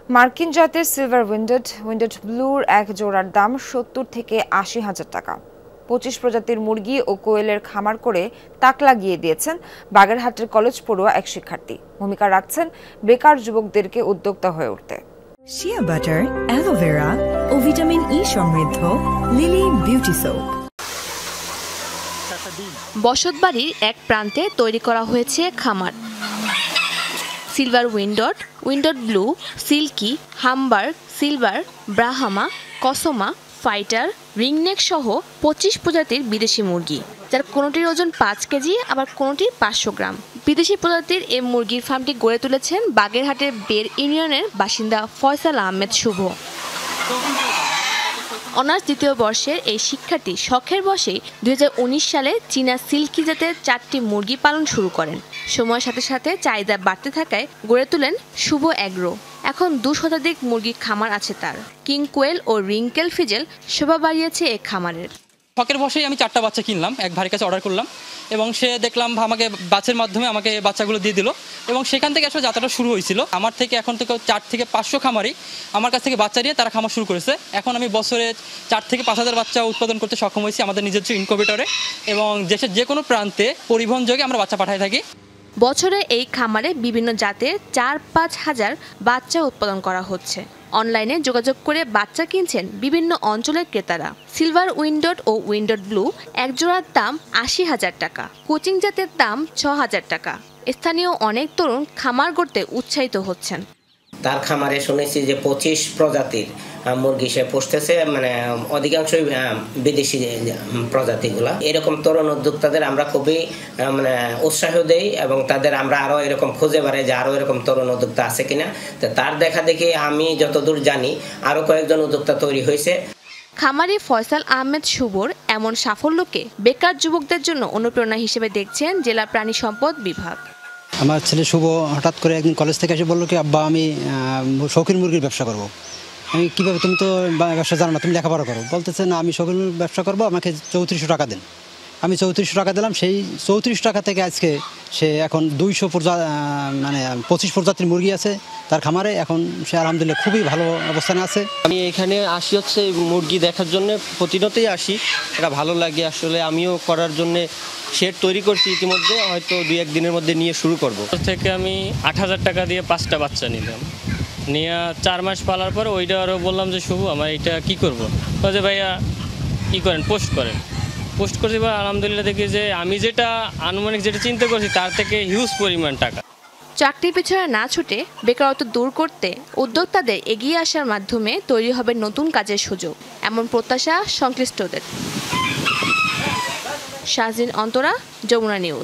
মার্কিন জাতের silver winded ব্লুর এক জোড়ার দাম ৭০ থেকে ৮০ হাজার টাকা। ২৫ প্রজাতির মুরগি ও কোয়েলের খামার করে তাক লাগিয়ে দিয়েছেন বাগেরহাটের কলেজ পড়ুয়া এক শিক্ষার্থী। ভূমিকা রাখছেন বেকার যুবকদেরকে উদ্যোক্তা হয়ে উঠতে। শিয়া বাটার, অ্যালোভেরা ও ভিটামিন ই সমৃদ্ধ লিলি বিউটি সোপ। বসতবাড়ির এক প্রান্তে তৈরি করা হয়েছে খামার। Silver winged blue, silkie, Hamburg, silver, Brahma, কসমা, ফাইটার, রিংনেক সহ ২৫ প্রজাতির বিদেশি মুরগি, যার কোনোটির ওজন ৫ কেজি, আবার কোনোটির ৫০০ গ্রাম। বিদেশি প্রজাতির এই মুরগির ফার্মটি গড়ে তুলেছেন বাগেরহাটের বের ইউনিয়নের বাসিন্দা ফয়সাল আহমেদ শুভ। অনার্স দ্বিতীয় বর্ষের এই শিক্ষার্থী শখের বশেই ২০১৯ সালে চীনা সিল্কি জাতের ৪টি মুরগি পালন শুরু করেন। সময়ের সাথে সাথে চাহিদা বাড়তে থাকায় গড়ে তোলেন শুভ অ্যাগ্রো। এখন ২০০ শতাধিক মুরগির খামার আছে তার। কিং কোয়েল ও রিঙ্কেল ফিজেল শোভা বাড়িয়েছে এই খামারের। শখের বসেই আমি 4টা বাচ্চা কিনলাম, এক ভাইয়ের কাছে অর্ডার করলাম এবং সে দেখলাম আমাকে বাচ্চার মাধ্যমে আমাকে বাচ্চাগুলো দিয়ে দিল এবং সেখান থেকে আসলে যাত্রাটা শুরু হয়েছিল। আমার থেকে এখন থেকে 4 থেকে 500 খামারি আমার কাছ থেকে বাচ্চা নিয়ে তারা খামার শুরু করেছে। এখন আমি বছরে 4 থেকে 5,000 বাচ্চা উৎপাদন করতে সক্ষম হয়েছি আমাদের নিজস্ব ইনকিউবেটরে এবং দেশের যে কোনো প্রান্তে পরিবহন যোগে আমরা বাচ্চা পাঠাই থাকি। বছরে এই খামারে বিভিন্ন জাতের ৪-৫ হাজার বাচ্চা উৎপাদন করা হচ্ছে। অনলাইনে যোগাযোগ করে বাচ্চা কিনছেন বিভিন্ন অঞ্চলের ক্রেতারা। সিলভার উইন্ডড ও উইন্ডড ব্লু এক জোড়ার দাম ৮০,০০০ টাকা, কোচিং জাতের দাম ৬,০০০ টাকা। স্থানীয় অনেক তরুণ খামার গড়তে উৎসাহিত হচ্ছেন। তার খামারে শুনেছি যে ২৫ প্রজাতির মুরগি সে পুষতেছে, মানে অধিকাংশই বিদেশি প্রজাতিগুলা। এরকম তরুণ উদ্যোক্তাদের আমরা খুবই মানে উৎসাহ দেই এবং তাদের আমরা আরও এরকম খুঁজে বেড়াই যে আরও এরকম তরুণ উদ্যোক্তা আছে কিনা। তো তার দেখা দেখি আমি যতদূর জানি আরও কয়েকজন উদ্যোক্তা তৈরি হয়েছে। খামারি ফয়সাল আহমেদ শুভর এমন সাফল্যকে বেকার যুবকদের জন্য অনুপ্রেরণা হিসেবে দেখছেন জেলা প্রাণী সম্পদ বিভাগ। আমার ছেলে শুভ হঠাৎ করে একদিন কলেজ থেকে এসে বললো কি, আব্বা আমি শৌখিন মুরগির ব্যবসা করবো। আমি কীভাবে, তুমি তো ব্যবসা জানো না, তুমি লেখাপড়া করো। বলতেছে না আমি শৌখিন মুরগির ব্যবসা করবো, আমাকে ৩৪০০ টাকা দেন। আমি ৩৪০০ টাকা দিলাম। সেই ৩৪ টাকা থেকে আজকে সে এখন ২০০ মানে ২৫ প্রজাতির মুরগি আছে তার খামারে। এখন সে আলহামদুলিল্লাহ খুবই ভালো অবস্থানে আছে। আমি এখানে আসি হচ্ছে মুরগি দেখার জন্য, প্রতিনিয়তই আসি, এটা ভালো লাগে আসলে। আমিও করার জন্যে শেড তৈরি করছি ইতিমধ্যে, হয়তো ২-১ দিনের মধ্যে নিয়ে শুরু করব। থেকে আমি ৮,০০০ টাকা দিয়ে 5টা বাচ্চা নিলাম, নিয়ে 4 মাস পালার পর ওইটা আরও বললাম যে শুভ আমার এটা কি করব, যে ভাইয়া কী করেন, পোস্ট করছি বা আলহামদুলিল্লাহ দেখি যে আমি যেটা আনুমানিক যেটা চিন্তা করছি তার থেকে হিউজ পরিমাণ টাকা। চাকরির পেছনে না ছুটে বেকারত্ব দূর করতে উদ্যোক্তাদের এগিয়ে আসার মাধ্যমে তৈরি হবে নতুন কাজের সুযোগ, এমন প্রত্যাশা সংশ্লিষ্টদের। শাহজিন অন্তরা, যমুনা নিউজ।